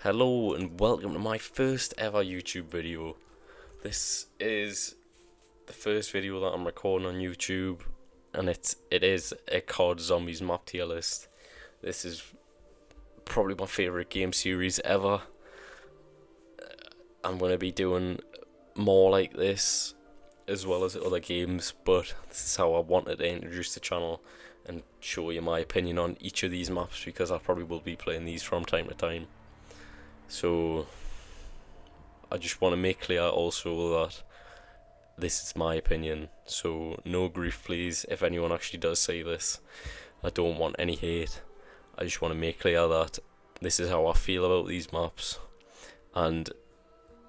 Hello and welcome to my first ever YouTube video. This is the first video that I'm recording on YouTube, and it is a COD Zombies map tier list. This is probably my favourite game series ever. I'm going to be doing more like this as well as other games, but this is how I wanted to introduce the channel and show you my opinion on each of these maps, because I probably will be playing these from time to time. So I just want to make clear also that this is my opinion, so no grief please if anyone actually does say this. I don't want any hate. I just want to make clear that this is how I feel about these maps, and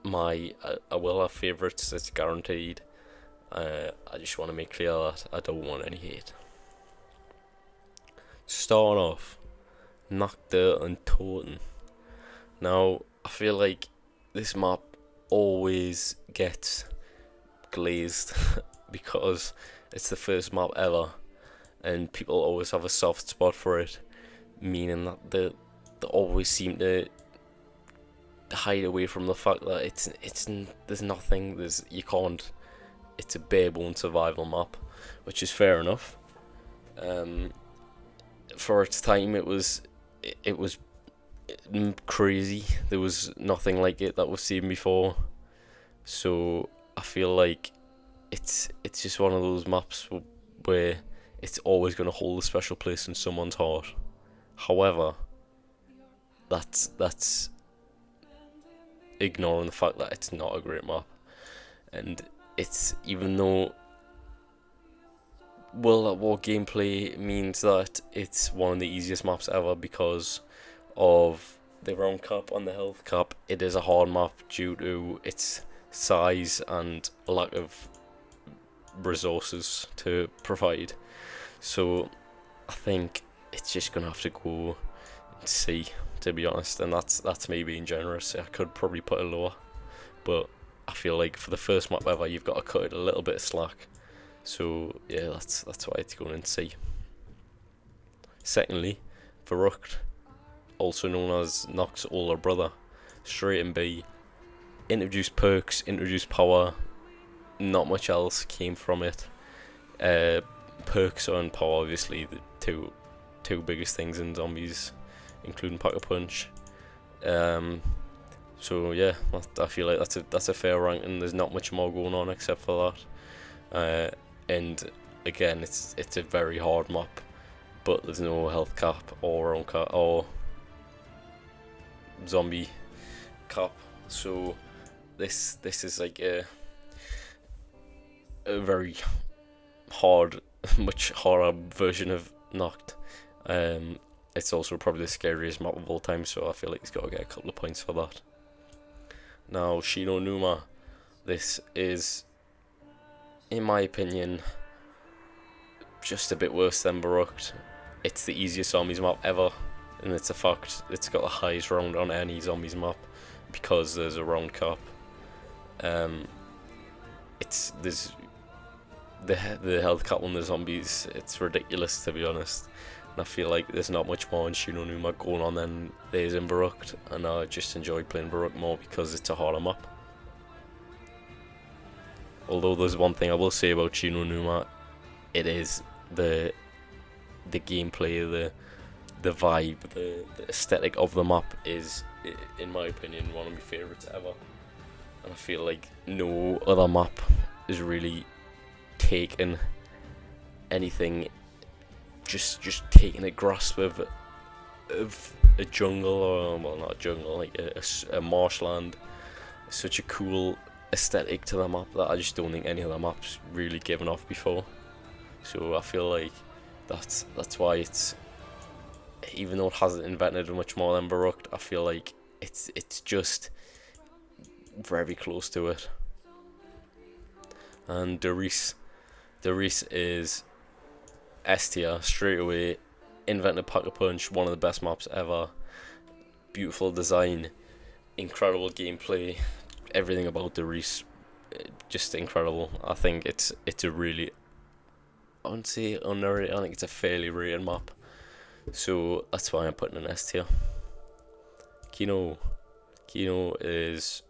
I will have favourites, it's guaranteed. I just want to make clear that I don't want any hate. Starting off, Nacht and Toten. Now, I feel like this map always gets glazed because it's the first map ever, and people always have a soft spot for it, meaning that they always seem to hide away from the fact that there's nothing, you can't, it's a bare bone survival map, which is fair enough. For its time, it was crazy. There was nothing like it that was seen before, so I feel like it's just one of those maps where it's always going to hold a special place in someone's heart. However, that's ignoring the fact that it's not a great map, and it's, even though World at War gameplay means that it's one of the easiest maps ever because of the round cap and the health cap, it is a hard map due to its size and lack of resources to provide. So I think it's just gonna have to go C, to be honest, and that's me being generous. I could probably put it lower, but I feel like for the first map ever, you've got to cut it a little bit of slack. So yeah, that's why it's going in C. Secondly, Verrückt, also known as Nox's older brother, straight in B. Introduced perks, introduced power, not much else came from it. Perks and power, obviously the two biggest things in zombies, including Pack a Punch. So yeah, I feel like that's a fair ranking. There's not much more going on except for that. And again, it's a very hard map, but there's no health cap or round cap or zombie cap. So this is like a very hard, much harder version of Nacht. It's also probably the scariest map of all time, so I feel like he's got to get a couple of points for that. Now, Shi No Numa. This is, in my opinion, just a bit worse than Verrückt. It's the easiest zombies map ever, and it's a fact. It's got the highest round on any zombies map because there's a round cap. There's the health cap on the zombies. It's ridiculous, to be honest. And I feel like there's not much more in Shi No Numa going on than there is in Verrückt, and I just enjoy playing Verrückt more because it's a harder map. Although there's one thing I will say about Shi No Numa, it is the gameplay, the vibe, the aesthetic of the map is, in my opinion, one of my favourites ever. And I feel like no other map is really taken anything, just taking a grasp of a jungle, or, well, not a jungle, like a marshland. It's such a cool aesthetic to the map that I just don't think any other map's really given off before. So I feel like that's why it's, even though it hasn't invented much more than Verrückt, I feel like it's just very close to it. And Der Riese is S tier straight away. Invented Pack a Punch, one of the best maps ever. Beautiful design, incredible gameplay, everything about Der Riese, just incredible. I think it's a really, I wouldn't say underrated, I think it's a fairly rated map. So that's why I'm putting an S tier. Kino Kino is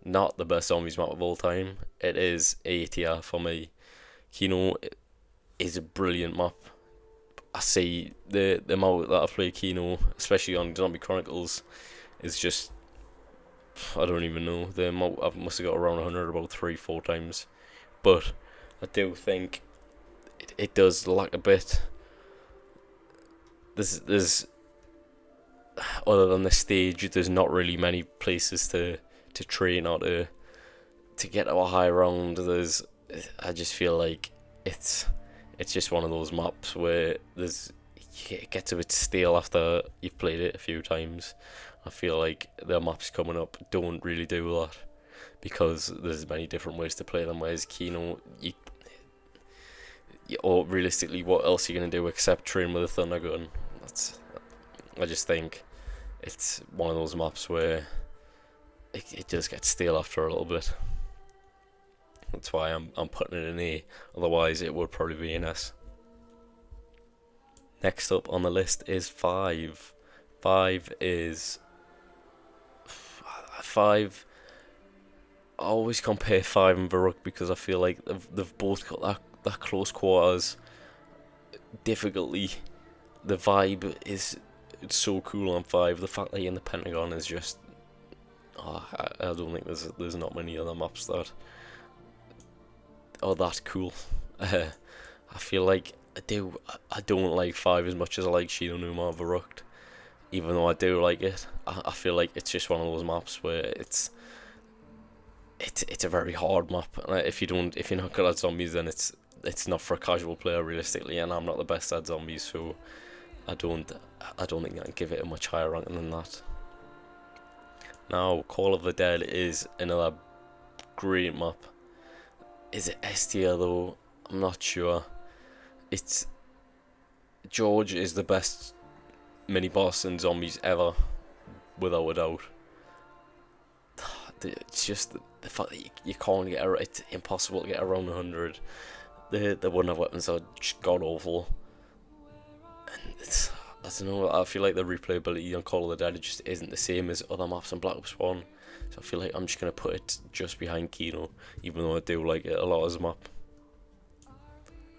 not the best zombies map of all time. It is A tier for me. Kino is a brilliant map. I see the amount that I've played Kino, especially on Zombie Chronicles, is just, I don't even know. The amount I must have got around 100 about 3-4 times. But I do think it does lack a bit. There's other than the stage, there's not really many places to train or to get to a high round. I just feel like it's just one of those maps where it gets a bit stale after you've played it a few times. I feel like the maps coming up don't really do that because there's many different ways to play them. Whereas Kino, or realistically, what else are you gonna do except train with a thunder gun? I just think it's one of those maps where it just gets stale after a little bit. That's why I'm putting it in A. Otherwise, it would probably be an S. Next up on the list is 5. 5 is 5. I always compare 5 and Varuk because I feel like they've both got that close quarters difficulty. The vibe is so cool on 5. The fact that you're in the Pentagon is just, I don't think there's not many other maps that are that cool. I feel like I don't like 5 as much as I like Shi No Numa Varuk. Even though I do like it, I feel like it's just one of those maps where it's a very hard map. And if you're not good at zombies, then it's not for a casual player realistically. And I'm not the best at zombies, so I don't think I can give it a much higher ranking than that. Now, Call of the Dead is another great map. Is it S tier though? I'm not sure. George is the best mini boss in zombies ever, without a doubt. It's just the fact that you can't get it's impossible to get around 100. The wouldn't have weapons are just god awful, and I don't know. I feel like the replayability on Call of the Dead just isn't the same as other maps on Black Ops 1. So I feel like I'm just gonna put it just behind Kino, even though I do like it a lot as a map.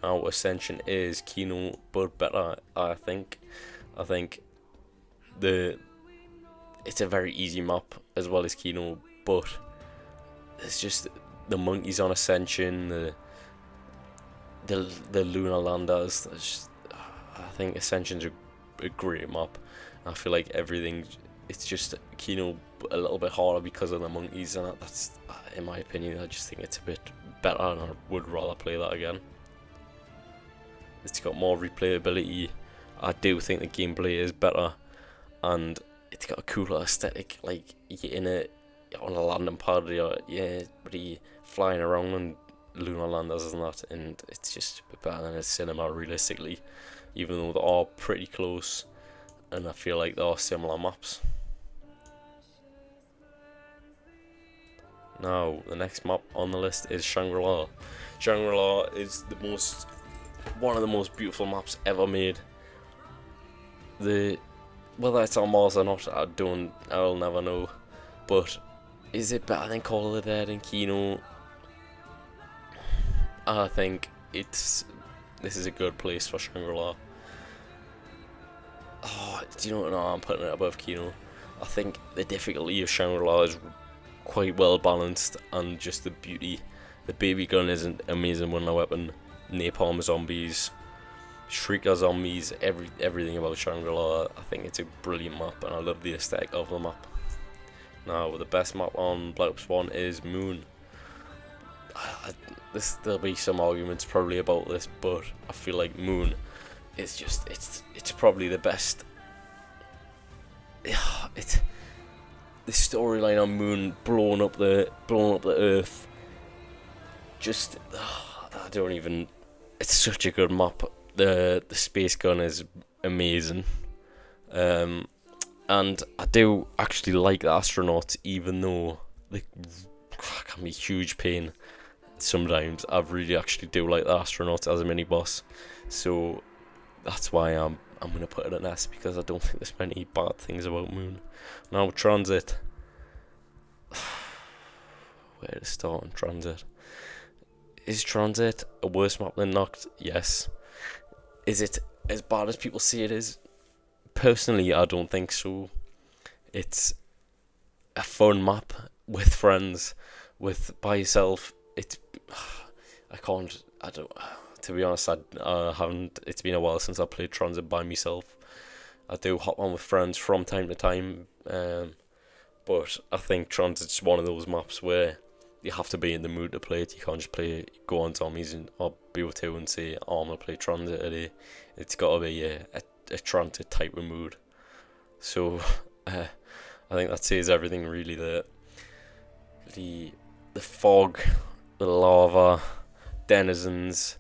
Now Ascension is Kino but better. I think it's a very easy map as well as Kino, but it's just the monkeys on Ascension, the lunar landers. I think Ascension's a great map. I feel like it's just Kino a little bit harder because of the monkeys, and that's, in my opinion, I just think it's a bit better, and I would rather play that again. It's got more replayability. I do think the gameplay is better, and it's got a cooler aesthetic. Like you're on a landing pad, you're flying around on lunar landers and that, and it's just a bit better than a cinema realistically, even though they are pretty close, and I feel like they are similar maps. Now, the next map on the list is Shangri-La. Shangri-La is one of the most beautiful maps ever made. Whether it's on Mars or not, I'll never know. But is it better than Call of the Dead and Kino? I think this is a good place for Shangri-La. Oh, do you know what? No, I'm putting it above Kino. I think the difficulty of Shangri-La is quite well balanced, and just the beauty. The baby gun is an amazing wonder weapon. Napalm zombies, Shrieker zombies, everything about Shangri-La. I think it's a brilliant map, and I love the aesthetic of the map. Now, the best map on Black Ops 1 is Moon. There'll be some arguments probably about this, but I feel like Moon is just it's probably the best. The storyline on Moon, blowing up the Earth. Just I don't even. It's such a good map. The space gun is amazing, and I do actually like the astronauts, even though they can be huge pain sometimes. I really actually do like the astronauts as a mini boss, so that's why I'm I'm gonna put it an S because I don't think there's many bad things about Moon. Now Transit. Where to start on Transit? Is Transit a worse map than Noct? Yes. Is it as bad as people say it is? Personally, I don't think so. It's a fun map with friends, by yourself. I don't. To be honest, I haven't. It's been a while since I played Transit by myself. I do hop on with friends from time to time, but I think Transit's one of those maps where you have to be in the mood to play it. You can't just go on zombies or BO2 and say, "Oh, I'm gonna play Transit today." It's got to be a Transit type of mood. So, I think that says everything really. The fog, the lava, denizens,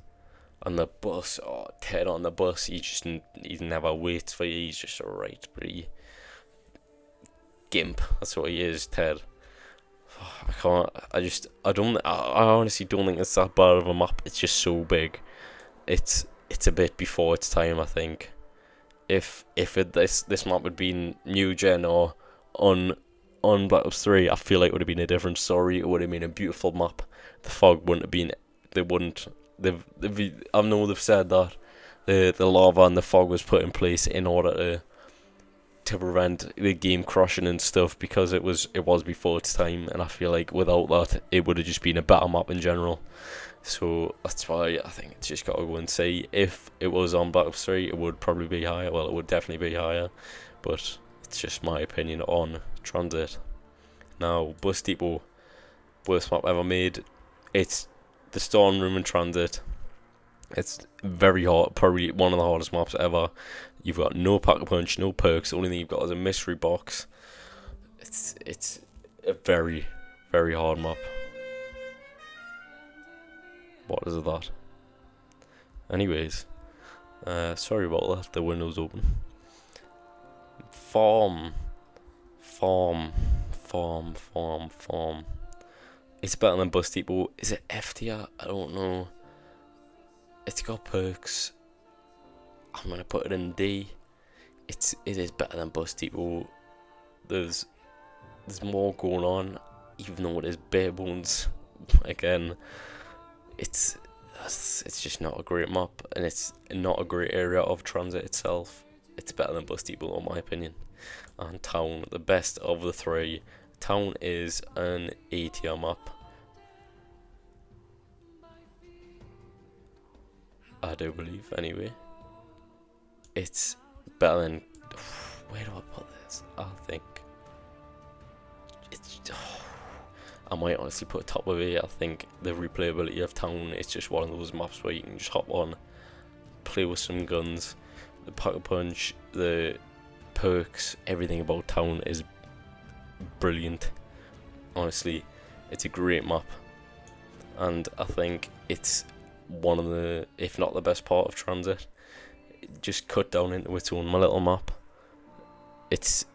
and the bus. Oh, Ted on the bus. He never waits for you. He's just a right pretty gimp. That's what he is, Ted. I honestly don't think it's that bad of a map. It's just so big. It's a bit before its time, I think. If this map had been new gen or on Black Ops 3, I feel like it would have been a different story. It would have been a beautiful map. The fog wouldn't have been. They wouldn't. I know they've said that the lava and the fog was put in place in order to prevent the game crashing and stuff, because it was before its time, and I feel like without that it would have just been a better map in general. So that's why I think it's just got to go and say, if it was on Black Ops 3, it would probably be higher. Well, it would definitely be higher, but it's just my opinion on Transit. Now, Bus Depot, worst map ever made. It's the Storm Room in Transit. It's very hard, probably one of the hardest maps ever. You've got no Pack-a-Punch, no perks. The only thing you've got is a mystery box. It's a very, very hard map. What is that? Anyways, sorry about that. The window's open. Farm. It's better than Bus Depot. Is it F tier? I don't know. It's got perks. I'm gonna put it in D. It is better than Bus Depot. There's more going on, even though it is bare bones. Again, it's just not a great map, and it's not a great area of Transit itself. It's better than Bus Depot in my opinion. And Town, the best of the three. Town is an A tier map. I do believe, anyway. It's better than. Where do I put this? I think it's. I might honestly put top of it. I think the replayability of Town is just one of those maps where you can just hop on, play with some guns. The Pack-a-Punch, the perks, everything about Town is brilliant. Honestly, it's a great map, and I think it's one of the, if not the best part of Transit. Just cut down into its own little map. This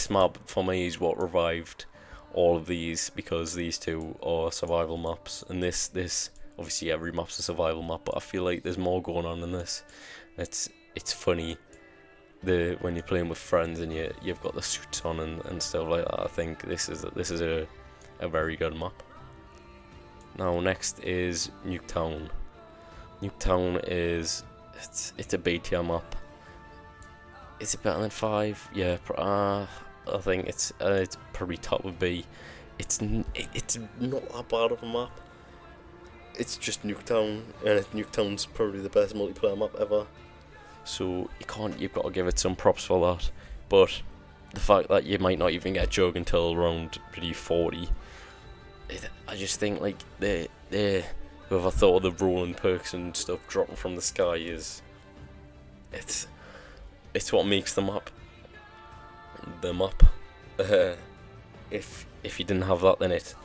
map for me is what revived all of these, because these two are survival maps, and this obviously every map's a survival map, but I feel like there's more going on in this. It's funny when you're playing with friends and you've got the suits on and stuff like that. I think this is a very good map. Now next is Nuketown. Nuketown is it's a B tier map. Is it better than 5? Yeah, I think it's probably top of B. It's not that bad of a map. It's just Nuketown, and Nuketown's probably the best multiplayer map ever. So you've got to give it some props for that. But the fact that you might not even get a jug until around really 40, I just think like whoever thought of the rolling perks and stuff dropping from the sky it's what makes the map. If you didn't have that, then it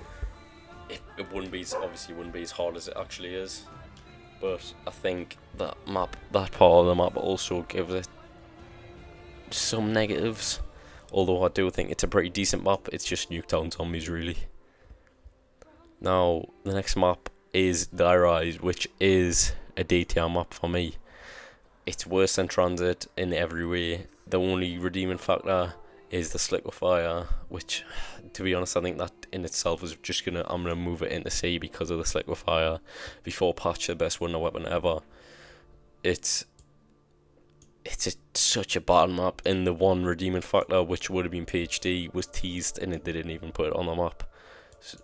wouldn't be as hard as it actually is. But I think that part of the map also gives it some negatives. Although I do think it's a pretty decent map. It's just Nuketown Zombies really. Now the next map is Die Rise, which is a day tier map for me. It's worse than Transit in every way. The only redeeming factor is the Slick with Fire, which, to be honest, I think that in itself is just I'm gonna move it into C because of the Slick with Fire. Before patch, the best wonder weapon ever. It's such a bad map, and the one redeeming factor, which would have been PhD, was teased and they didn't even put it on the map.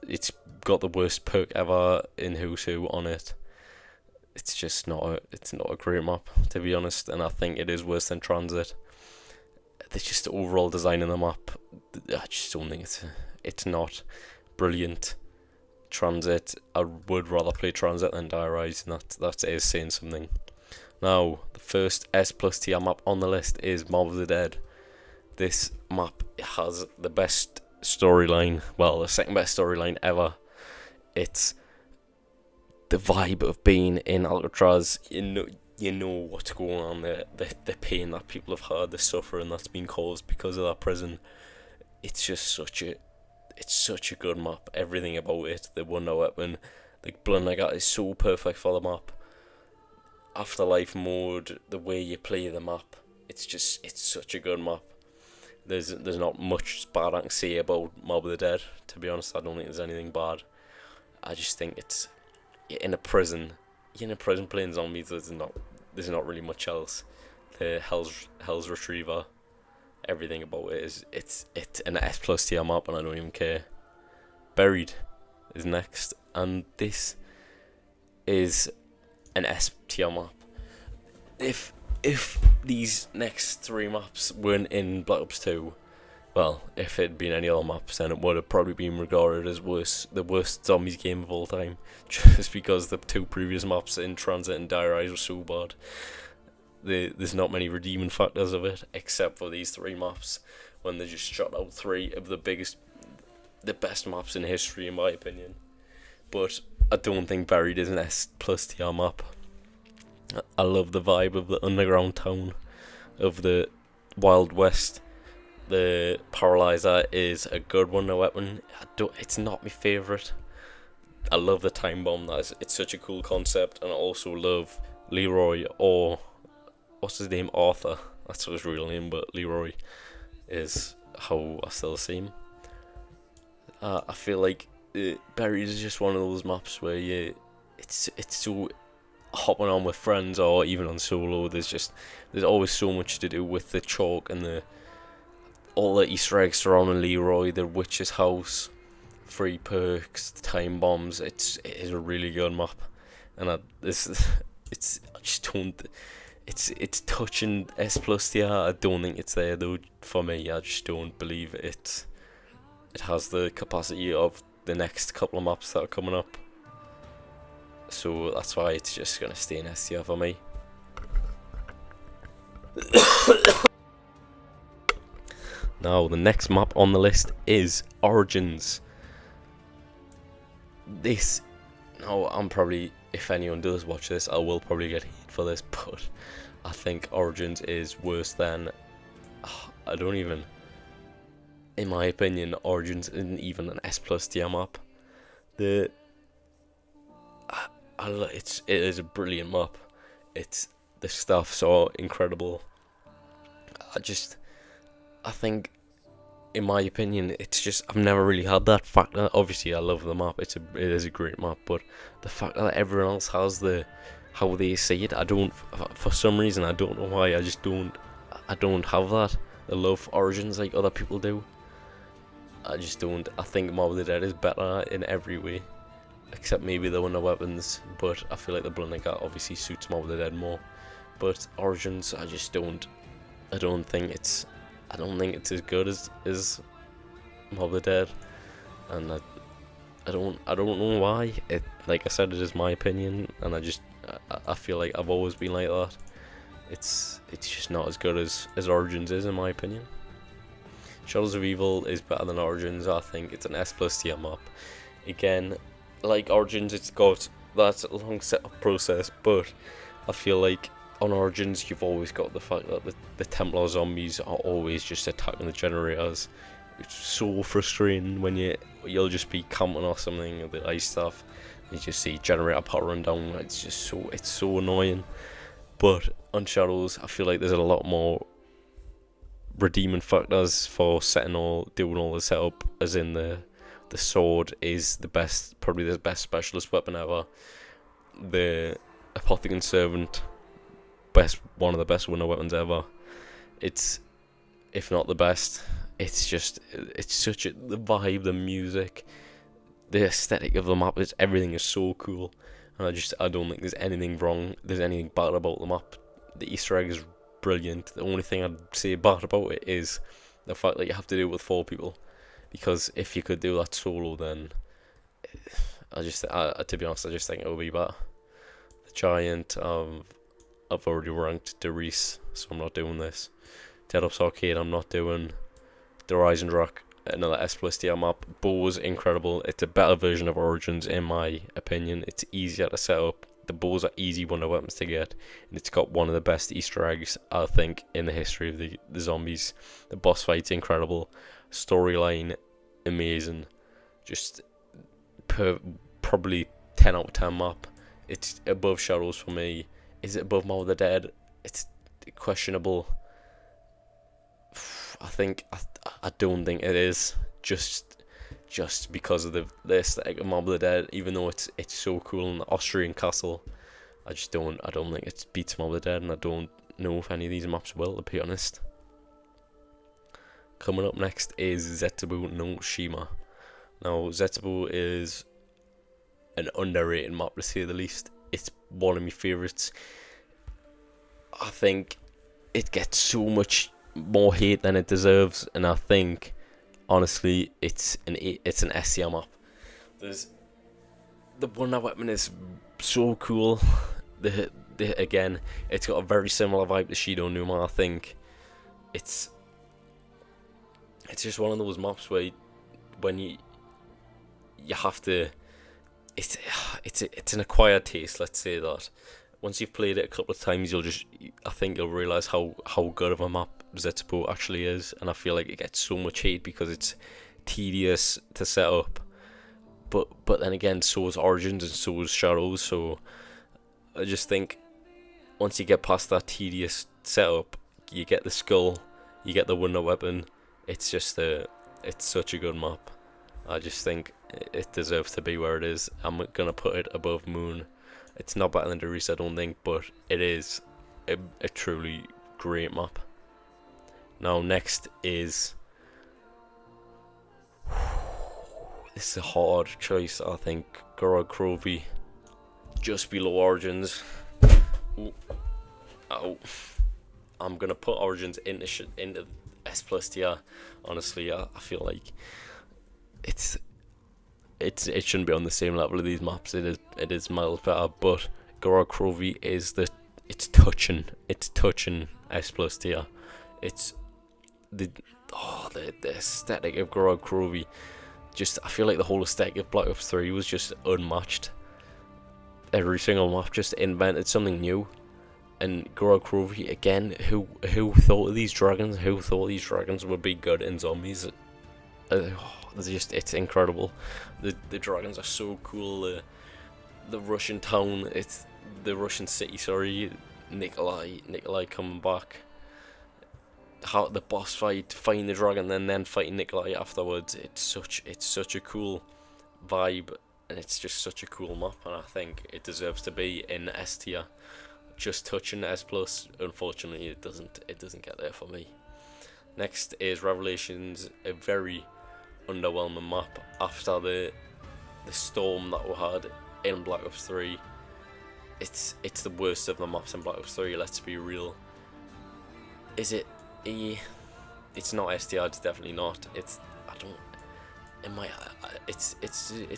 It's got the worst perk ever in Who's Who on it. It's just not a great map, to be honest, and I think it is worse than Transit. It's just the overall design of the map. I just don't think it's not brilliant. Transit, I would rather play Transit than Die Rise, and that is saying something. Now, the first S plus tier map on the list is Mob of the Dead. This map has the best storyline, well, the second best storyline ever. It's the vibe of being in Alcatraz. You know what's going on, the pain that people have had, the suffering that's been caused because of that prison. It's just such a good map. Everything about it, the wonder weapon, the Blundergat is so perfect for the map. Afterlife mode, the way you play the map, it's such a good map. There's not much bad I can say about Mob of the Dead, to be honest. I don't think there's anything bad. I just think you're in a prison playing zombies. There's not really much else. The Hell's Retriever, everything about it is it's an S plus tier map, and I don't even care. Buried is next, and this is an S tier map. If these next three maps weren't in Black Ops 2, well, if it had been any other maps, then it would have probably been regarded as the worst zombies game of all time, just because the two previous maps in Transit and Die Rise were so bad. There's not many redeeming factors of it, except for these three maps, when they just shot out three of the best maps in history, in my opinion. But I don't think Buried is an S plus tier map. I love the vibe of the underground town, of the Wild West. The Paralyzer is a good wonder weapon. It's not my favourite. I love the time bomb. It's such a cool concept, and I also love Leroy, or what's his name, Arthur. That's his real name, but Leroy is how I still see him. I feel like Buried is just one of those maps where it's so hopping on with friends or even on solo. There's always so much to do with the chalk and all the Easter eggs surrounding Leroy, the witch's house, free perks, the time bombs. It is a really good map, and it's touching S plus tier. I don't think it's there though for me. I just don't believe it has the capacity of the next couple of maps that are coming up. So that's why it's just gonna stay in S tier for me. Now, the next map on the list is Origins. I'm probably, if anyone does watch this, I will probably get hate for this, but I think Origins is worse than, in my opinion, Origins isn't even an S plus tier map. It is a brilliant map. The stuff's so incredible. I think, in my opinion, I've never really had that factor. Obviously, I love the map. It is a great map, but the fact that everyone else has how they see it, I don't. For some reason, I don't know why. I don't have that. The love for Origins like other people do. I just don't. I think Mob of the Dead is better in every way, except maybe the wonder weapons. But I feel like the Blundergat obviously suits Mob of the Dead more. But Origins, I just don't. I don't think it's as good as Mob of the Dead, and I don't know why. Like I said, it is my opinion, and I feel like I've always been like that. It's just not as good as Origins is, in my opinion. Shadows of Evil is better than Origins. I think it's an S plus tier map. Again, like Origins, it's got that long setup process, but I feel like on Origins you've always got the fact that the Templar zombies are always just attacking the generators. It's so frustrating when you'll just be camping or something, or the ice stuff, You just see generator power run down. It's so annoying. But on Shadows, I feel like there's a lot more redeeming factors for doing all the setup. As in the sword is probably the best specialist weapon ever. The Apothecary Servant, one of the best winter weapons ever. It's, if not the best. It's such the vibe, the music, the aesthetic of the map. Everything is so cool, and I don't think there's anything bad about the map. The Easter egg is brilliant. The only thing I'd say bad about it is the fact that you have to do it with 4 people, because if you could do that solo, then to be honest, I just think it would be better. The Giant, I've already ranked Derice, so I'm not doing this. Dead Ups Arcade, I'm not doing. The Horizon Rock, another S+T map. Bow's incredible. It's a better version of Origins, in my opinion. It's easier to set up. The bows are easy wonder weapons to get, and it's got one of the best Easter eggs, I think, in the history of the zombies. The boss fight's incredible. Storyline, amazing. Just probably 10 out of 10 map. It's above Shadows for me. Is it above Mob of the Dead? It's questionable. I don't think it is, just because of the aesthetic of Mob of the Dead. Even though it's so cool in the Austrian castle, I don't think it beats Mob of the Dead, and I don't know if any of these maps will, to be honest. Coming up next is Zetsubo no Shima. Now, Zetsubo is an underrated map, to say the least. It's one of my favourites. I think it gets so much more hate than it deserves, and I think honestly it's an SCR map. The wonder weapon is so cool. Again, it's got a very similar vibe to Shido Numa. I think it's just one of those maps where when you have to, it's an acquired taste, let's say that. Once you've played it a couple of times, I think you'll realise how good of a map Zetsubo actually is, and I feel like it gets so much hate because it's tedious to set up. But then again, so is Origins and so is Shadows, so I just think once you get past that tedious setup, you get the skull, you get the wonder weapon. It's such a good map. I just think it deserves to be where it is. I'm gonna put it above Moon. It's not better than Derice, I don't think, but it is a truly great map. Now, next is... This is a hard choice, I think. Gorod Krovi, just below Origins. Ooh. Ow. I'm gonna put Origins into S+T. Honestly, I feel like it shouldn't be on the same level of these maps. It is miles better, but Gorod Krovi it's touching S+T. It's the aesthetic of Gorod Krovi. I feel like the whole aesthetic of Black Ops 3 was just unmatched. Every single map just invented something new. And Gorod Krovi, again, who thought of these dragons? Who thought these dragons would be good in zombies? It's incredible. The dragons are so cool. The Russian town, it's the Russian city. Sorry, Nikolai coming back. How the boss fight, fighting the dragon, then fighting Nikolai afterwards. It's such a cool vibe, and it's just such a cool map. And I think it deserves to be in S tier. Just touching S plus. Unfortunately, it doesn't get there for me. Next is Revelations, a very underwhelming map after the storm that we had in Black Ops 3. It's the worst of the maps in Black Ops 3. Let's be real. Is it E? It's not STR. It's definitely not. It's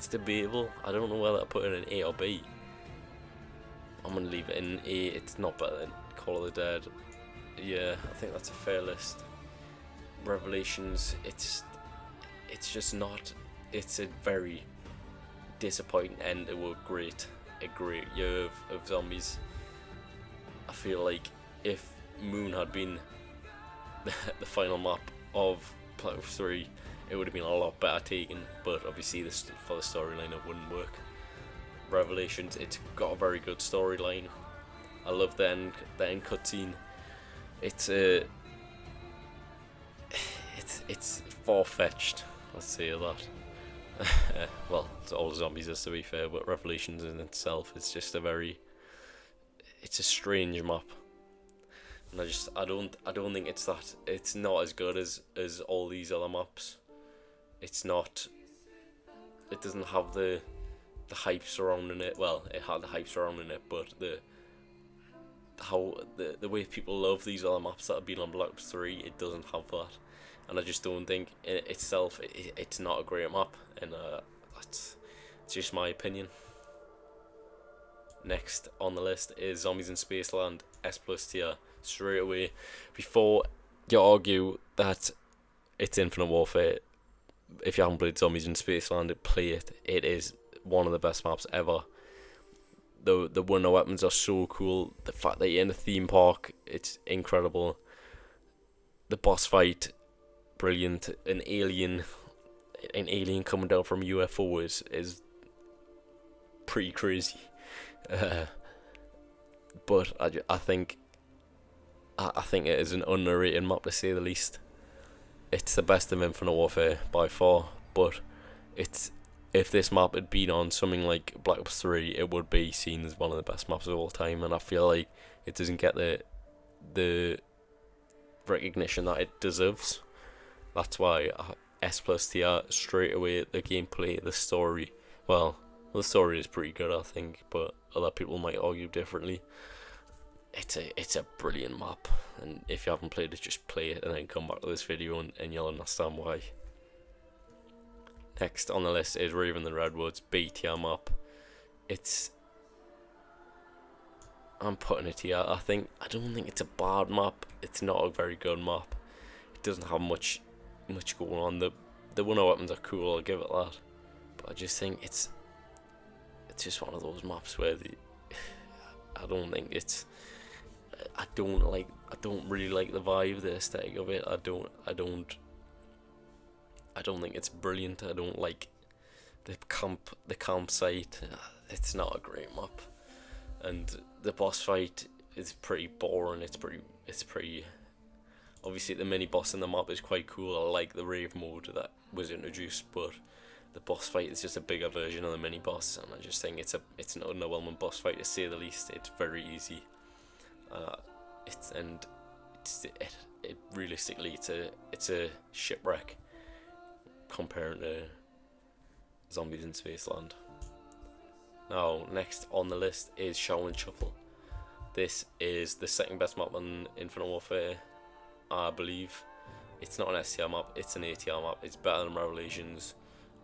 debatable. I don't know whether to put it in A or B. I'm gonna leave it in A. It's not better than Call of the Dead. Yeah, I think that's a fair list. Revelations, it's just not. It's a very disappointing end to a great year of zombies. I feel like if Moon had been the final map of Black Ops 3, it would have been a lot better taken, but obviously for the storyline it wouldn't work. Revelations, it's got a very good storyline. I love the end cutscene. It's it's far-fetched, let's say that. Well, it's all zombies is, to be fair, but Revelations in itself is just it's a strange map. And I don't think it's not as good as all these other maps. It doesn't have the hype surrounding it. Well, it had the hype surrounding it, but the way people love these other maps that have been on Black Ops 3, it doesn't have that. And I just don't think in itself it's not a great map, and that's just my opinion. Next on the list is Zombies in Spaceland S+ tier. Straight away, before you argue that it's Infinite Warfare, if you haven't played Zombies in Spaceland, play it. It is one of the best maps ever. The wonder weapons are so cool. The fact that you're in a theme park, it's incredible. The boss fight, brilliant. An alien coming down from UFO is pretty crazy. But I think it is an underrated map, to say the least. It's the best of Infinite Warfare by far, but if this map had been on something like Black Ops 3, it would be seen as one of the best maps of all time, and I feel like it doesn't get the recognition that it deserves. That's why S+ tier straight away. The gameplay, the story, well, the story is pretty good, I think, but other people might argue differently. It's a brilliant map, and if you haven't played it, just play it and then come back to this video and you'll understand why. Next on the list is Raven the Redwoods B tier map. I'm putting it here. I don't think it's a bad map. It's not a very good map. It doesn't have much going on. The wonder weapons are cool, I'll give it that. But I just think it's just one of those maps where I don't really like the vibe, the aesthetic of it. I don't think it's brilliant. I don't like the campsite. It's not a great map, and the boss fight is pretty boring. It's pretty. Obviously, the mini boss in the map is quite cool. I like the rave mode that was introduced, but the boss fight is just a bigger version of the mini boss, and I just think it's an underwhelming boss fight, to say the least. It's very easy. Realistically, it's a shipwreck comparing to Zombies in Spaceland. Now, next on the list is Shaolin Shuffle. This is the second best map on Infinite Warfare, I believe. It's not an S tier map, it's an A tier map. It's better than Revelations.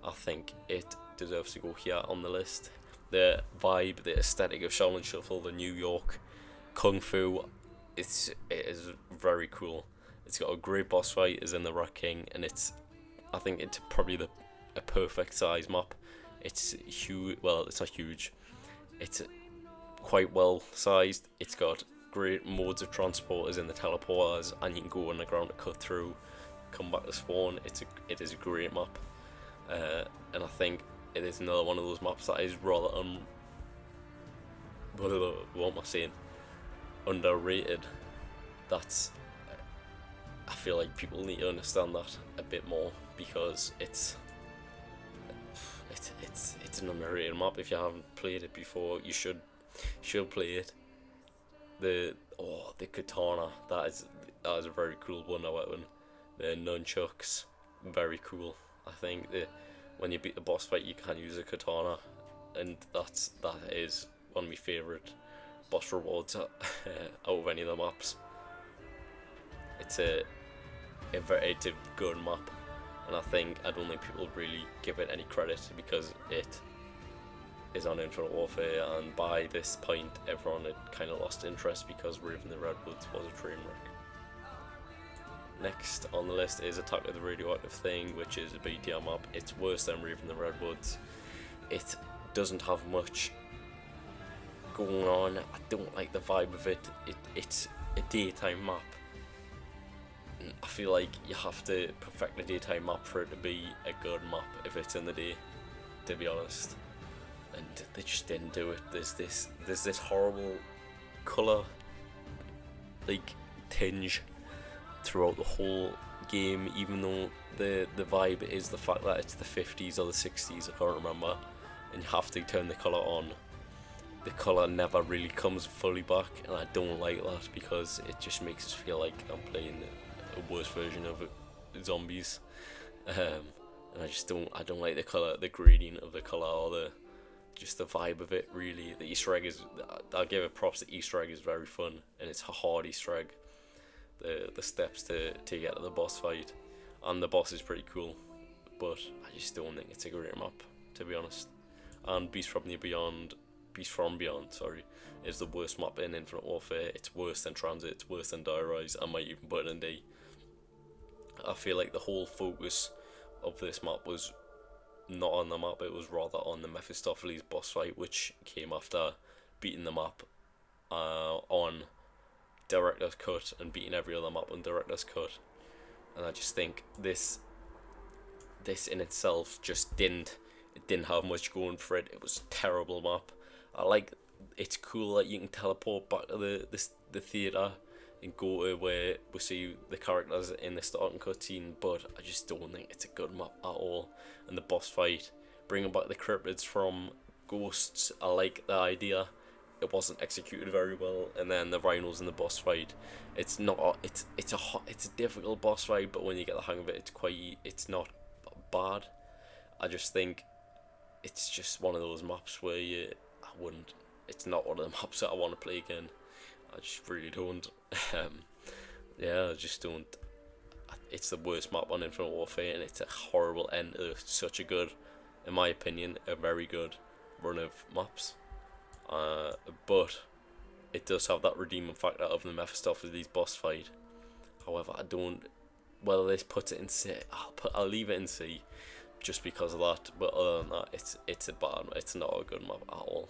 I think it deserves to go here on the list. The vibe, the aesthetic of Shaolin Shuffle, the New York Kung Fu, it is very cool. It's got a great boss fight, is in the Rat King, and I think it's probably a perfect size map. It's huge. Well, it's not huge. It's quite well sized. It's got great modes of transport, as in the teleporters, and you can go underground to cut through, come back to spawn. It is a great map, and I think it is another one of those maps that is rather what am I saying? Underrated. I feel like people need to understand that a bit more, because it's an underrated map. If you haven't played it before, you should play it. The katana, that is a very cool wonder weapon. The nunchucks, very cool. I think when you beat the boss fight, you can use a katana, and that is one of my favourite boss rewards out of any of the maps. It's a good map, and I don't think people really give it any credit, because it is on Infinite Warfare, and by this point everyone had kind of lost interest because Raven the Redwoods was a train wreck. Next on the list is Attack of the Radioactive Thing, which is a B tier map. It's worse than Raven the Redwoods. It doesn't have much going on. I don't like the vibe of it. It's a daytime map. I feel like you have to perfect a daytime map for it to be a good map if it's in the day, to be honest. and they just didn't do it. There's this horrible colour like tinge throughout the whole game, even though the vibe is the fact that it's the 50s or the 60s, I can't remember, and you have to turn the colour on. The colour never really comes fully back, and I don't like that because it just makes us feel like I'm playing a worse version of zombies. And I don't like the colour, the gradient of the colour, or just the vibe of it. Really, the Easter egg is, I'll give it props. The Easter egg is very fun, and it's a hard Easter egg. The steps to get to the boss fight, and the boss is pretty cool, but I just don't think it's a great map, to be honest. And Beast from Beyond, sorry, is the worst map in Infinite Warfare. It's worse than Transit, it's worse than Die Rise. I might even put it in D. I feel like the whole focus of this map was not on the map, it was rather on the Mephistopheles boss fight, which came after beating the map on Director's Cut and beating every other map on Director's Cut. And I just think this in itself just didn't have much going for it. It was a terrible map. I like, it's cool that you can teleport back to the theatre and go to where we see the characters in the starting cutscene, but I just don't think it's a good map at all. And the boss fight, bringing back the cryptids from Ghosts, I like the idea. It wasn't executed very well. And then the rhinos in the boss fight, it's a difficult boss fight, but when you get the hang of it, it's not bad. I just think it's just one of those maps where it's not one of the maps that I want to play again. I just really don't. Yeah, I just don't. It's the worst map on Infinite Warfare, and it's a horrible end to such a good, in my opinion, a very good run of maps. But it does have that redeeming factor of the Mephistopheles boss fight. However, I don't. Whether this puts it in C, I'll leave it in C, just because of that. But other than that, it's not a good map at all.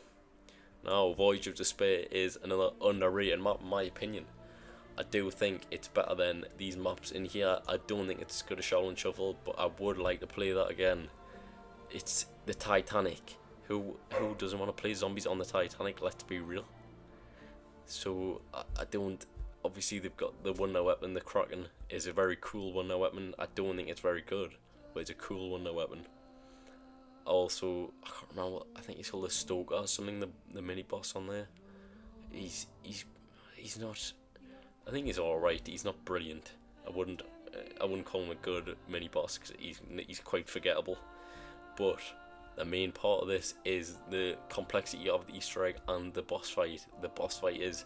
Now, Voyage of Despair is another underrated map in my opinion. I do think it's better than these maps in here. I don't think it's as good as Shaolin Shuffle, but I would like to play that again. It's the Titanic. Who doesn't want to play zombies on the Titanic? Let's be real. So I don't. Obviously, they've got the Wonder Weapon. The Kraken is a very cool Wonder Weapon. I don't think it's very good, but it's a cool Wonder Weapon. Also, I can't remember. I think he's called the Stoker or something. The mini boss on there. He's not. I think he's all right. He's not brilliant. I wouldn't call him a good mini boss because he's quite forgettable. But the main part of this is the complexity of the Easter egg and the boss fight. The boss fight is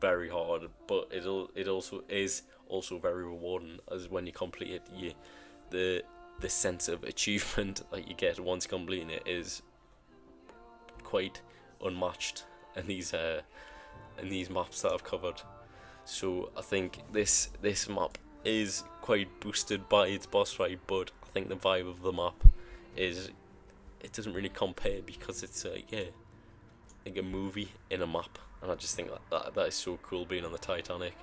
very hard, but it also is very rewarding, as when you complete it, the sense of achievement that you get once completing it is quite unmatched in these maps that I've covered. So I think this map is quite boosted by its boss fight, but I think the vibe of the map it doesn't really compare, because it's like a movie in a map, and I just think that is so cool being on the Titanic.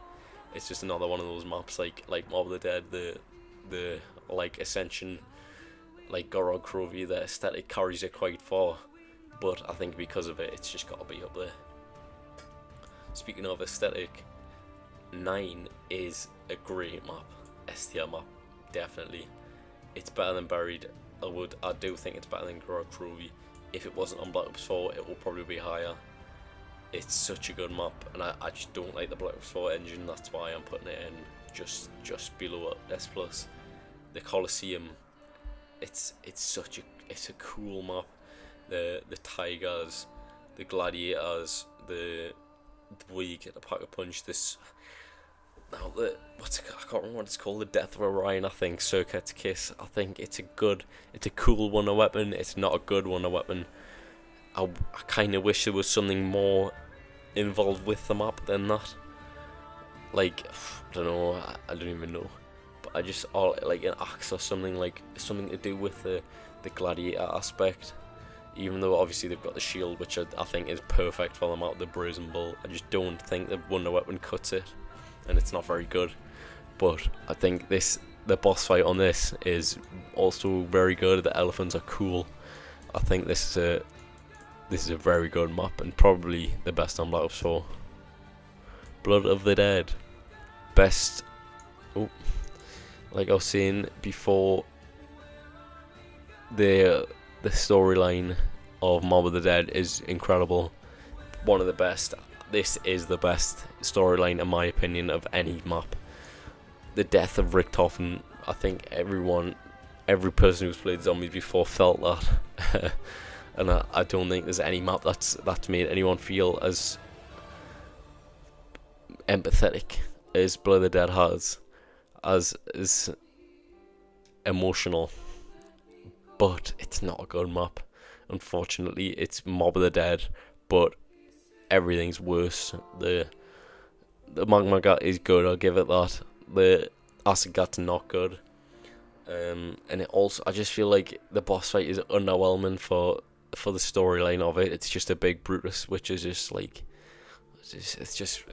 It's just another one of those maps like Mob of the Dead, the like Ascension, like Gorod Krovi. The aesthetic carries it quite far, but I think because of it, it's just got to be up there. Speaking of aesthetic, 9 is a great map, STR map, definitely. It's better than Buried. I do think it's better than Gorod Krovi. If it wasn't on Black Ops 4, it will probably be higher. It's such a good map, and I just don't like the Black Ops 4 engine. That's why I'm putting it in just below S+. The Colosseum, it's a cool map. The tigers, the gladiators, the way you get the Pack-a-Punch. I can't remember what it's called. The Death of Orion, I think. Circuit's Kiss. I think it's a cool Wonder Weapon. It's not a good Wonder Weapon. I kind of wish there was something more involved with the map than that. Like, I don't know. I don't even know. But I just like an axe or something to do with the gladiator aspect. Even though obviously they've got the shield, which I think is perfect for them out. The Brazen Bull. I just don't think the Wonder Weapon cuts it, and it's not very good. But I think the boss fight on this is also very good. The elephants are cool. I think this is this is a very good map and probably the best on Black Ops 4. Blood of the Dead. Best. Oh, like I was saying before, the storyline of Mob of the Dead is incredible. One of the best. This is the best storyline, in my opinion, of any map. The death of Richtofen, I think every person who's played zombies before felt that. And I don't think there's any map that's made anyone feel as empathetic as Blood of the Dead has, as emotional. But it's not a good map. Unfortunately, it's Mob of the Dead, but everything's worse. The Magma Gat is good, I'll give it that. The Acid Gat's not good. And it also, I just feel like the boss fight is underwhelming for the storyline of it. It's just a big Brutus, which is just like, it's just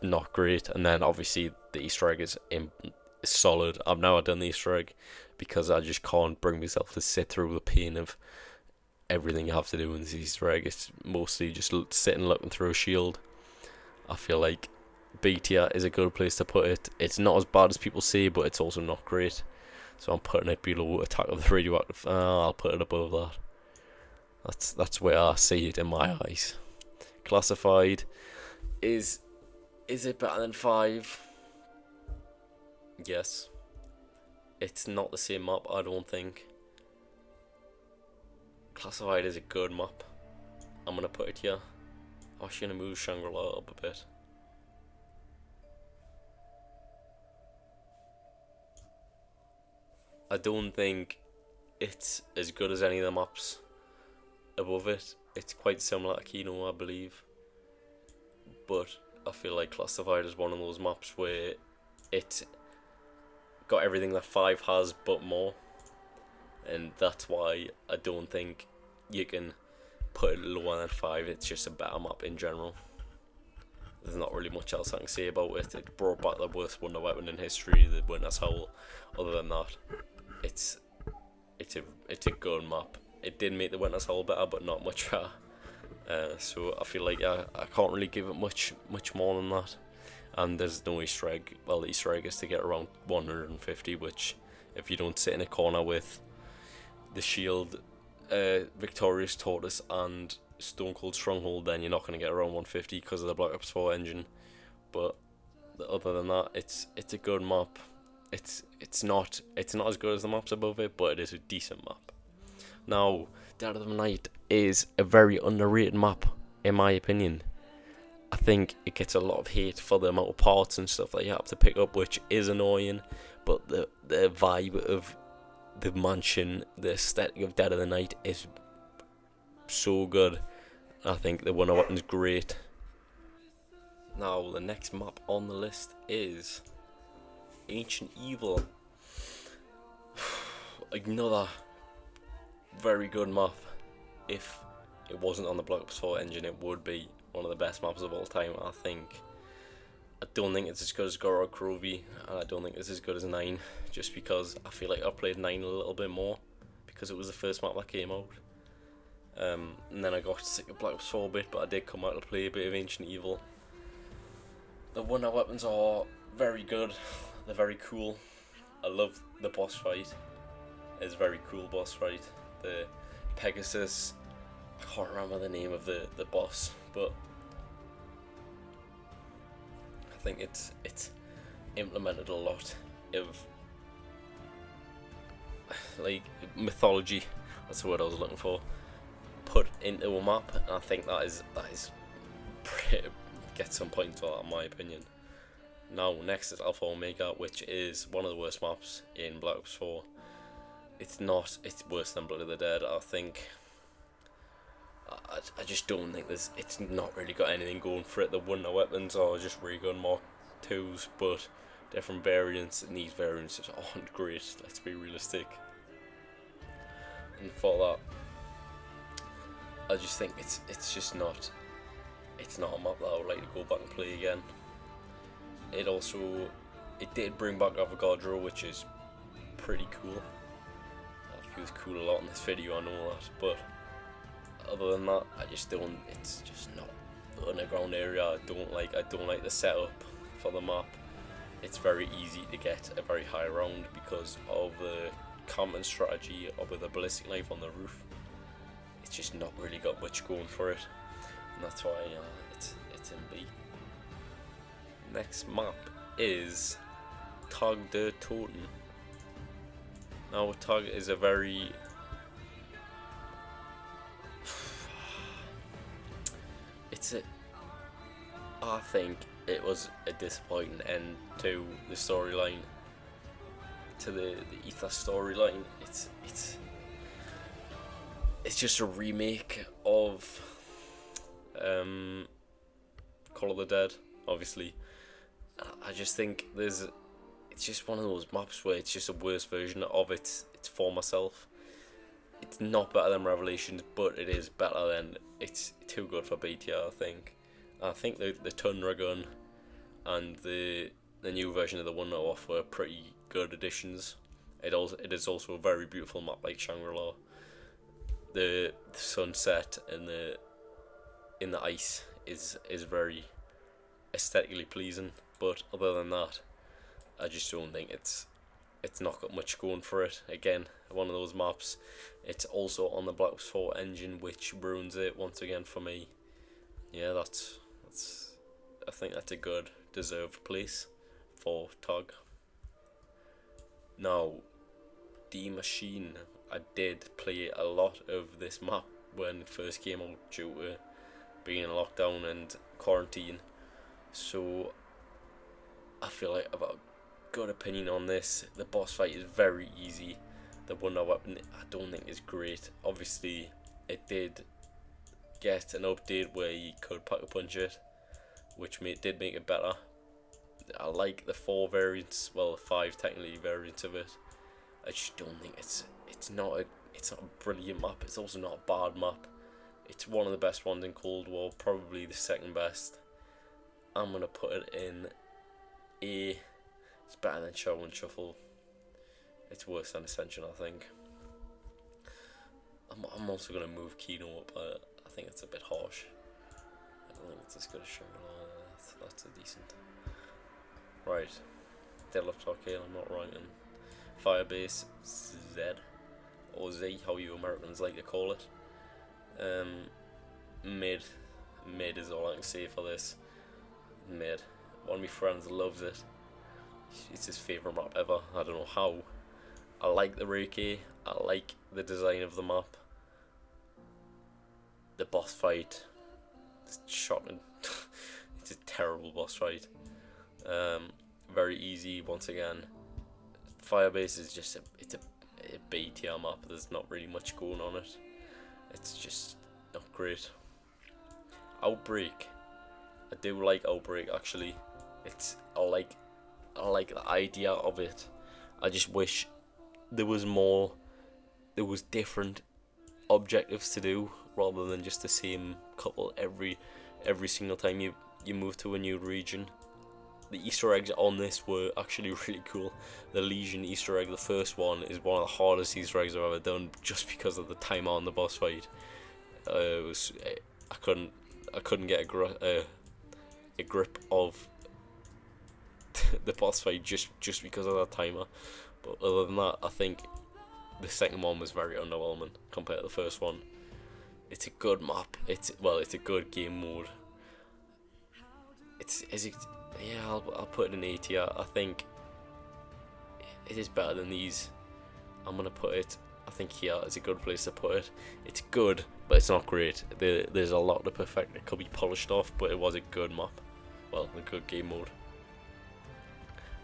not great. And then obviously the Easter egg is solid. I've never done the Easter egg because I just can't bring myself to sit through the pain of everything you have to do in this Easter egg. It's mostly just sitting looking through a shield. I feel like B tier is a good place to put it. It's not as bad as people say, but it's also not great. So I'm putting it below Attack of the Radioactive. I'll put it above that. That's where I see it in my eyes. Classified. Is it better than 5? Yes. It's not the same map, I don't think. Classified is a good map. I'm gonna put it here. I'm actually gonna move Shangri-La up a bit. I don't think it's as good as any of the maps above it. It's quite similar to Kino, I believe. But I feel like Classified is one of those maps where it got everything that 5 has but more. And that's why I don't think you can put it lower than 5. It's just a better map in general. There's not really much else I can say about it. It brought back the worst wonder weapon in history, the Winter's Howl. Other than that, it's a good map. It did make the Winter's Howl better, but not much better. So I feel like I can't really give it much more than that. And there's no Easter egg. Well, the Easter egg is to get around 150, which if you don't sit in a corner with the Shield, Victorious Tortoise and Stone Cold Stronghold, then you're not going to get around 150 because of the Black Ops 4 engine. But other than that, it's a good map. It's not as good as the maps above it, but it is a decent map. Now, Dead of the Night is a very underrated map, in my opinion. I think it gets a lot of hate for the amount of parts and stuff that you have to pick up, which is annoying. But the vibe of the mansion, the aesthetic of Dead of the Night is so good. I think the Wonder Weapon's great. Now, the next map on the list is Ancient Evil. Another very good map. If it wasn't on the Black Ops 4 engine, it would be one of the best maps of all time, I think. I don't think it's as good as Gorod Krovi, and I don't think it's as good as 9, just because I feel like I've played 9 a little bit more, because it was the first map that came out. And then I got sick of Black Ops 4 a bit, but I did come out to play a bit of Ancient Evil. The Wonder Weapons are very good, they're very cool. I love the boss fight. It's a very cool boss fight. The Pegasus, I can't remember the name of the boss, but I think it's implemented a lot of like mythology, that's the word I was looking for, put into a map, and I think that is get some points for that, in my opinion. Now, next is Alpha Omega, which is one of the worst maps in Black Ops 4. It's worse than Blood of the Dead, I think. I just don't think it's not really got anything going for it. The Wonder Weapons are just really good Mark 2s, but different variants, and these variants just aren't great, let's be realistic. And for that, I just think it's just not a map that I would like to go back and play again. It did bring back Avogadro, which is pretty cool. I've used cool a lot in this video, I know that, but other than that, I just don't. It's just not the underground area. I don't like the setup for the map. It's very easy to get a very high round because of the common strategy of with a ballistic knife on the roof. It's just not really got much going for it, and that's why it's in B. Next map is Tag der Toten. Now Tag is a very I think it was a disappointing end to the storyline, to the Ethos storyline. It's just a remake of Call of the Dead, obviously. I just think it's just one of those maps where it's just a worse version of its former self. It's not better than Revelations, but it is better than. It's too good for BTR, I think. I think the Tundra gun and the new version of the 101 were pretty good additions. It is also a very beautiful map like Shangri-La. The sunset and in the ice is very aesthetically pleasing, but other than that, I just don't think it's not got much going for it. Again, one of those maps. It's also on the Black Ops 4 engine, which ruins it once again for me. Yeah, that's I think that's a good deserved place for Tog. Now, Die Maschine. I did play a lot of this map when it first came out due to being in lockdown and quarantine. So I feel like I've got a good opinion on this. The boss fight is very easy. The wonder weapon I don't think is great. Obviously it did get an update where you could pack a punch it, which did make it better. I like the 4 variants, well 5 technically variants of it. I just don't think it's not a brilliant map. It's also not a bad map. It's one of the best ones in Cold War, probably the second best. I'm gonna put it in A. It's better than Shovel and Shuffle. It's worse than Ascension, I think. I'm also gonna move Kino up. I think it's a bit harsh. I don't think it's as good as Shangri-La. That's a decent. Right, Deadlift Arcade. I'm not writing. Firebase Z or Z, how you Americans like to call it. Mid is all I can say for this. Mid. One of my friends loves it. It's his favourite map ever. I don't know how. I like the Reiki. I like the design of the map. The boss fight. It's shocking. It's a terrible boss fight. Very easy once again. Firebase is just a B tier map. There's not really much going on it. It's just not great. Outbreak. I do like Outbreak actually. I like the idea of it. I just wish there was different objectives to do rather than just the same couple every single time you move to a new region. The Easter eggs on this were actually really cool. The Legion Easter egg, the first one, is one of the hardest Easter eggs I've ever done just because of the timer on the boss fight. I couldn't get a grip of the boss fight just because of that timer. But other than that, I think the second one was very underwhelming compared to the first one. It's a good map. It's a good game mode. Yeah, I'll put it in A tier. I think it is better than these. I'm gonna put it. I think here is a good place to put it. It's good, but it's not great. There's a lot to perfect. It could be polished off, but it was a good map. Well, a good game mode.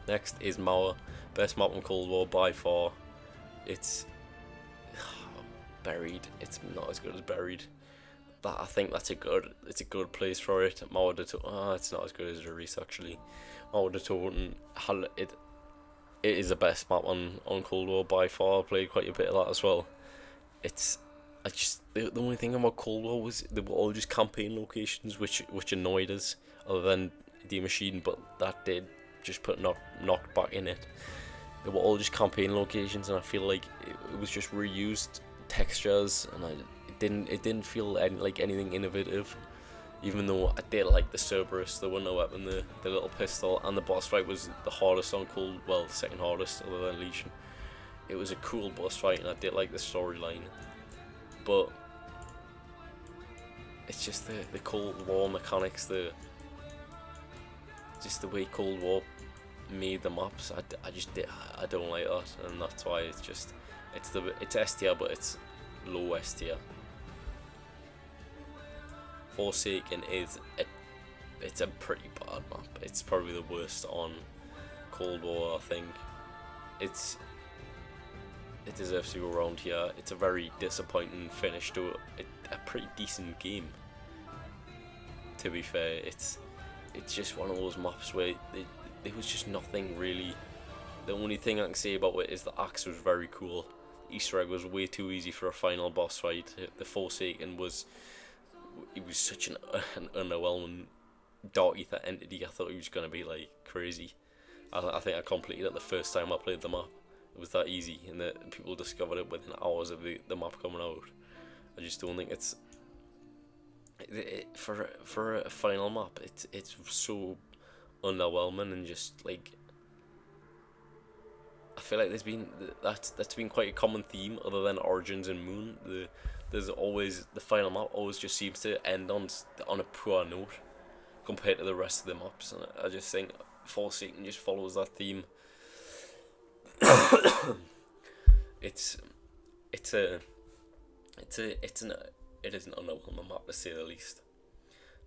Next is Mauer, best map in Cold War by far. It's Buried. It's not as good as Buried. I think it's a good place for it. Mauer de Toten, it's not as good as Reese actually. Mauer de Toten, it is the best map on Cold War by far. I played quite a bit of that as well. The only thing about Cold War was they were all just campaign locations, which annoyed us, other than Die Maschine, but that did just put knocked back in it. They were all just campaign locations, and I feel like it was just reused textures, and it didn't feel like anything innovative. Even though I did like the Cerberus, the wonder weapon, the little pistol, and the boss fight was the hardest on Cold. Well, the second hardest other than Legion. It was a cool boss fight, and I did like the storyline. But it's just the Cold War mechanics, just the way Cold War made the maps. I don't like that, and that's why it's S tier, but it's low S tier. Forsaken it's a pretty bad map. It's probably the worst on Cold War. I think it deserves to go around here. It's a very disappointing finish to a pretty decent game. To be fair, it's just one of those maps where there was just nothing really. The only thing I can say about it is the axe was very cool. Easter egg was way too easy for a final boss fight. The Forsaken was such an underwhelming Dark Ether entity. I thought he was going to be like crazy. I think I completed it the first time I played the map. It was that easy, and that people discovered it within hours of the map coming out. I just don't think it's for a final map. It's so underwhelming, and just like I feel like that's been quite a common theme other than Origins and Moon. There's always the final map always just seems to end on a poor note compared to the rest of the maps, and I just think Forsaken just follows that theme. It is an underwhelming map to say the least.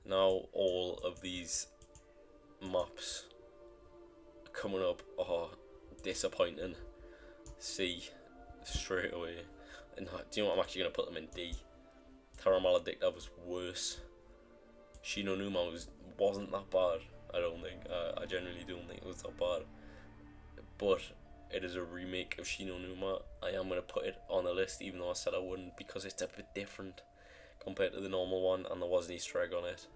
Now all of these maps coming up are disappointing. C straight away. And do you know what, I'm actually going to put them in D. Terra Maledicta was worse. Shi No Numa wasn't that bad, I don't think. I genuinely don't think it was that bad. But it is a remake of Shi No Numa. I am going to put it on the list, even though I said I wouldn't, because it's a bit different compared to the normal one, and there was an Easter egg on it.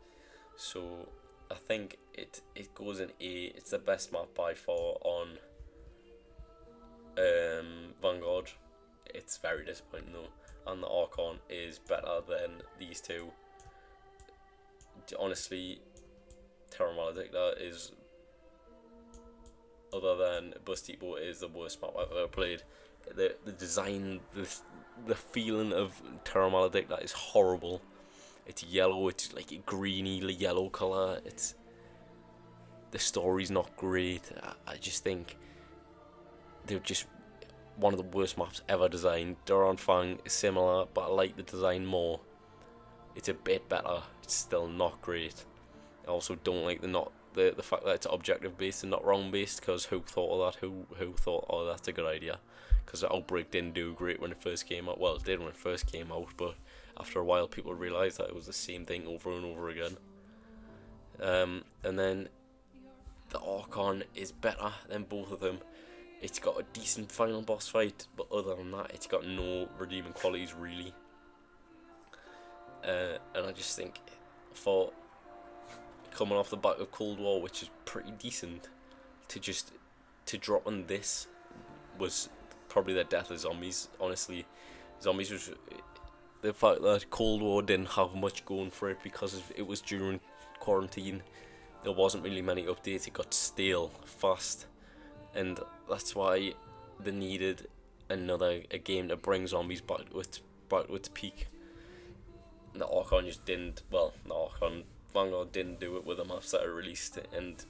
So I think it goes in A. It's the best map by far on Vanguard. It's very disappointing though, and the Archon is better than these two. Honestly, Terra Maledicta is, other than Bus Depot, is the worst map I've ever played. The design, the feeling of Terra Maledicta is horrible. It's yellow. It's like a greeny yellow color. The story's not great. I just think they're just one of the worst maps ever designed. Duran Fang is similar, but I like the design more. It's a bit better. It's still not great. I also don't like the fact that it's objective based and not round based, because who thought of that? Who thought, oh, that's a good idea? Because Outbreak didn't do great when it first came out. Well, it did when it first came out, but after a while people realised that it was the same thing over and over again. And then the Archon is better than both of them. It's got a decent final boss fight, but other than that, it's got no redeeming qualities really. And I just think, for coming off the back of Cold War, which is pretty decent, to drop on this was probably the death of Zombies. Honestly, Zombies was the fact that Cold War didn't have much going for it because it was during quarantine. There wasn't really many updates. It got stale fast, and that's why they needed a game to bring Zombies back to its peak. And the Archon just didn't. Well, the Archon Vanguard didn't do it with the maps that are released, and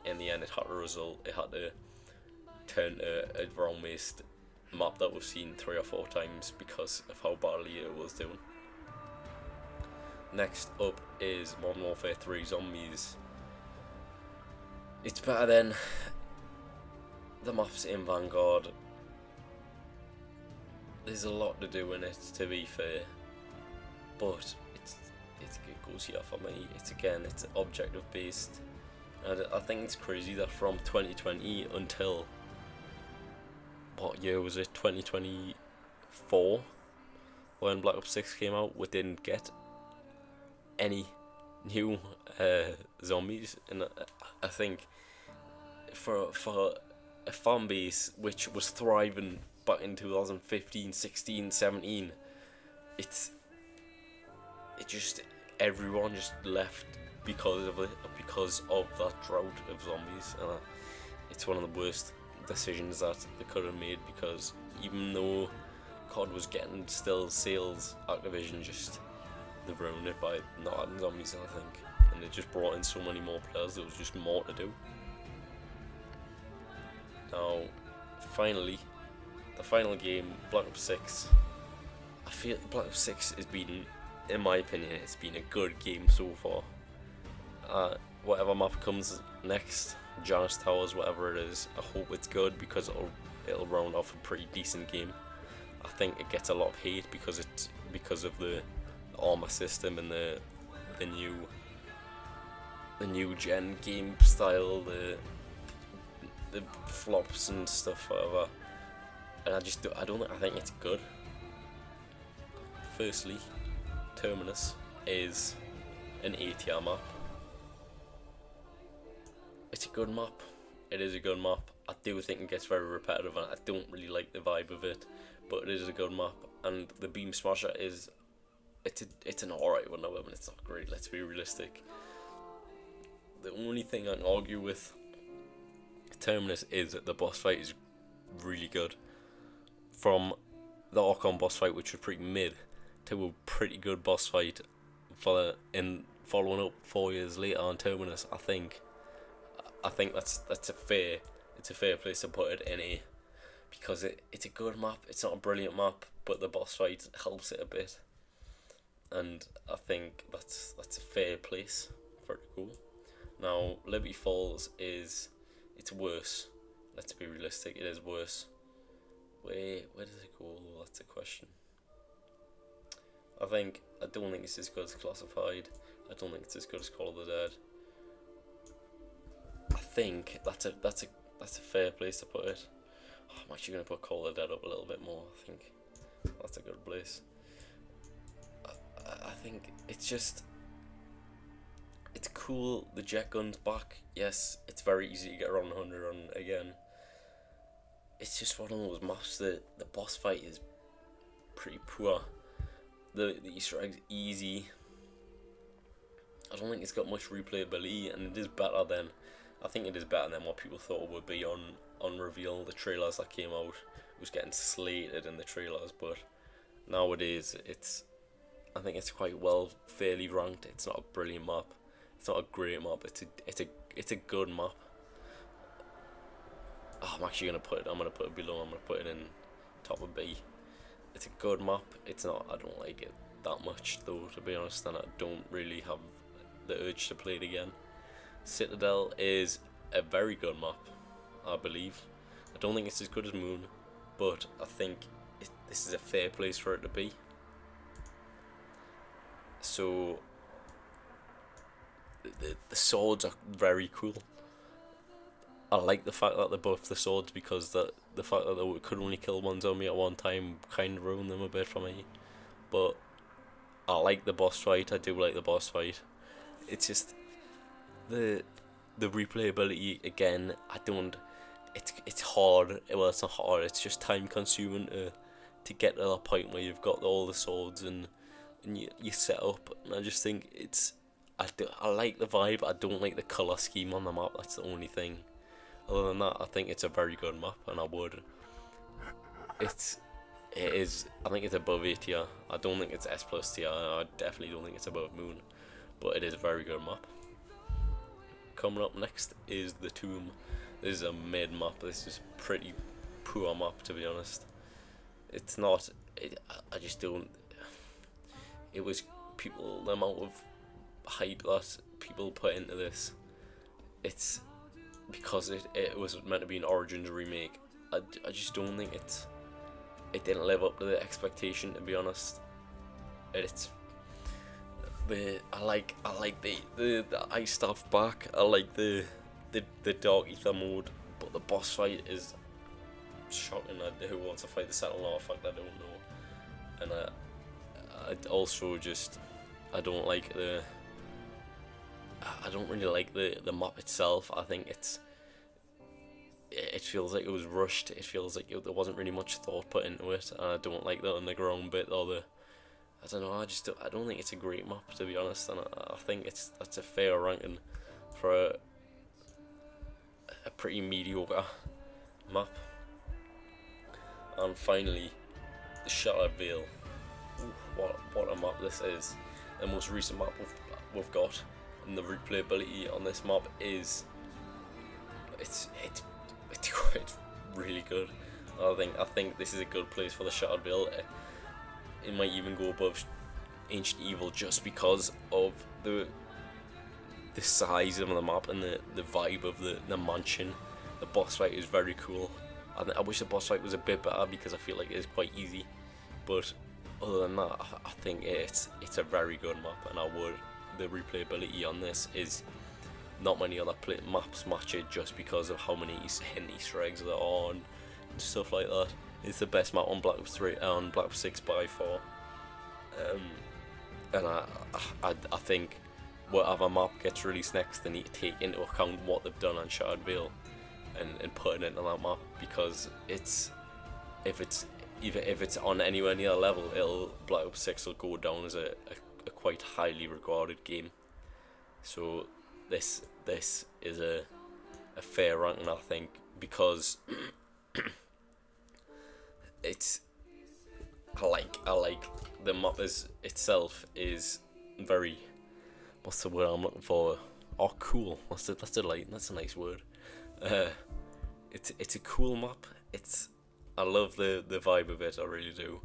in the end it had to result. It had to turn to a round-based map that we've seen 3 or 4 times because of how badly it was doing. Next up is Modern Warfare 3 Zombies. It's better than the maps in Vanguard. There's a lot to do in it, to be fair, but it goes here for me. It's objective based, and I think it's crazy that from 2020 until, what year was it, 2024, when Black Ops 6 came out, we didn't get any new zombies. And I think for a fan base which was thriving back in 2015, 16, 17, it's it just, everyone just left because of it, because of that drought of zombies, and it's one of the worst decisions that they could have made, because even though COD was getting still sales, Activision just, they ruined it by not adding zombies, I think, and they just brought in so many more players, there was just more to do. Now, finally, the final game, Black Ops 6. I feel Black Ops 6 has been, in my opinion, it's been a good game so far. Whatever map comes next, Janus Towers, whatever it is, I hope it's good, because it'll round off a pretty decent game. I think it gets a lot of hate because of the armor system and the new gen game style, the flops and stuff, whatever. And I think it's good. Firstly, Terminus is an A-tier map. It's a good map. It is a good map. I do think it gets very repetitive, and I don't really like the vibe of it, but it is a good map. And the Beam Smasher is, it's an alright one, however, it's not great. Let's be realistic. The only thing I can argue with Terminus is that the boss fight is really good. From the Archon boss fight, which was pretty mid, to a pretty good boss fight in following up 4 years later on Terminus, I think that's a fair place to put it in A, because it's a good map. It's not a brilliant map, but the boss fight helps it a bit, and I think that's a fair place for it to go. Now, Liberty Falls it's worse. Let's be realistic, it is worse. Where does it go? That's a question. I don't think it's as good as Classified. I don't think it's as good as Call of the Dead. I think that's a fair place to put it. I'm actually gonna put Call of the Dead up a little bit more. I think that's a good place. I think it's cool. The jet gun's back. Yes, it's very easy to get around 100 on again. It's just one of those maps that the boss fight is pretty poor. The Easter egg's easy. I don't think it's got much replayability, and it is better than, I think it is better than what people thought it would be on reveal. The trailers that came out was getting slated in the trailers, but nowadays I think it's quite fairly ranked. It's not a brilliant map. It's not a great map. It's a good map. Oh, I'm actually gonna put it below. I'm gonna put it in top of B. It's a good map. It's not. I don't like it that much though, to be honest, and I don't really have the urge to play it again. Citadel is a very good map, I believe. I don't think it's as good as Moon, but I think this is a fair place for it to be. So the swords are very cool. I like the fact that they buffed the swords, because the fact that they could only kill one zombie at one time kind of ruined them a bit for me. But I like the boss fight. I do like the boss fight. It's just the replayability again. I don't. It's hard. Well, it's not hard. It's just time consuming to get to that point where you've got all the swords and you set up. And I just think I like the vibe. I don't like the color scheme on the map. That's the only thing. Other than that, I think it's a very good map, and I think it's above A tier. I don't think it's S plus tier. I definitely don't think it's above Moon, but it is a very good map. Coming up next is The Tomb. This is a mid map. This is a pretty poor map, to be honest. It's not. I just don't. It was the amount of hype that people put into this. It's because it was meant to be an Origins remake. I just don't think it didn't live up to the expectation, to be honest. I like the ice stuff back. I like the Dark Ether mode, but the boss fight is shocking. Who wants to fight the Sentinel artifact? I don't know. And I also just I don't really like the map itself. I think it feels like it was rushed. It feels like there wasn't really much thought put into it, and I don't like the underground bit or I don't know. I don't think it's a great map, to be honest, and I think that's a fair ranking for a pretty mediocre map. And finally, the Shattered Veil. Ooh, what a map this is! The most recent map we've got, and the replayability on this map is it's quite really good. I think this is a good place for the Shattered Veil. It might even go above Ancient Evil just because of the size of the map and the vibe of the mansion. The boss fight is very cool. I wish the boss fight was a bit better because I feel like it is quite easy. But other than that, I think it's a very good map, and the replayability on this is not many other maps match it just because of how many hidden Easter eggs there are and stuff like that. It's the best map on Black Ops 3 and Black Ops 6 by far. And I think whatever map gets released next, they need to take into account what they've done on Shattered Veil and put it into that map, because if it's on anywhere near level, Black Ops 6 will go down as a quite highly regarded game. So this is a fair ranking, I think, because I like the map itself is very, what's the word I'm looking for? Oh, cool. That's a nice word. It's a cool map. I love the vibe of it. I really do.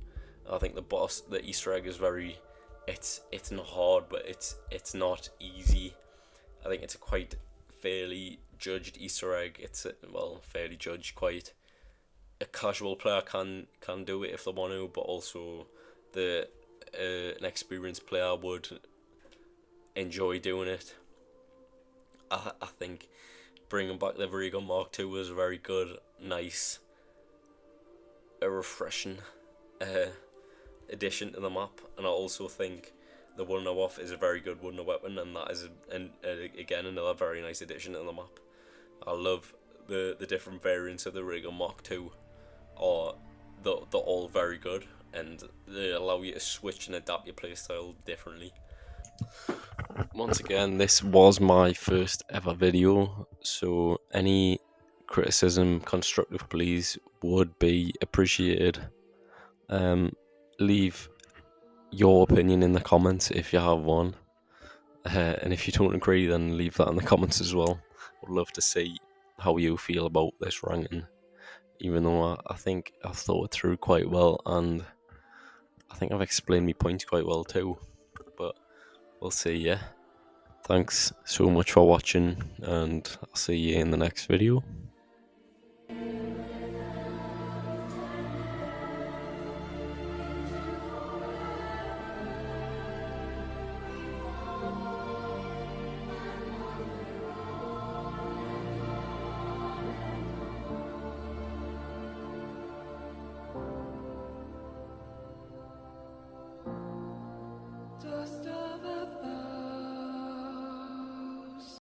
I think the Easter egg is very. It's not hard, but it's not easy. I think it's a quite fairly judged Easter egg. Fairly judged. Quite a casual player can do it if they want to, but also an experienced player would enjoy doing it. I think bringing back the Variegon Mark II was a very good, nice, a refreshing addition to the map, and I also think the Wonder Waff is a very good Wonder Weapon, and that is again another very nice addition to the map. I love the different variants of the Variegon Mark II. They're all very good, and they allow you to switch and adapt your playstyle differently. Once again, this was my first ever video, so any criticism, constructive please, would be appreciated. Leave your opinion in the comments if you have one, and if you don't agree, then leave that in the comments as well. Would love to see how you feel about this ranking, even though I think I've thought it through quite well, and I think I've explained my points quite well too, but we'll see. Yeah, thanks so much for watching, and I'll see you in the next video.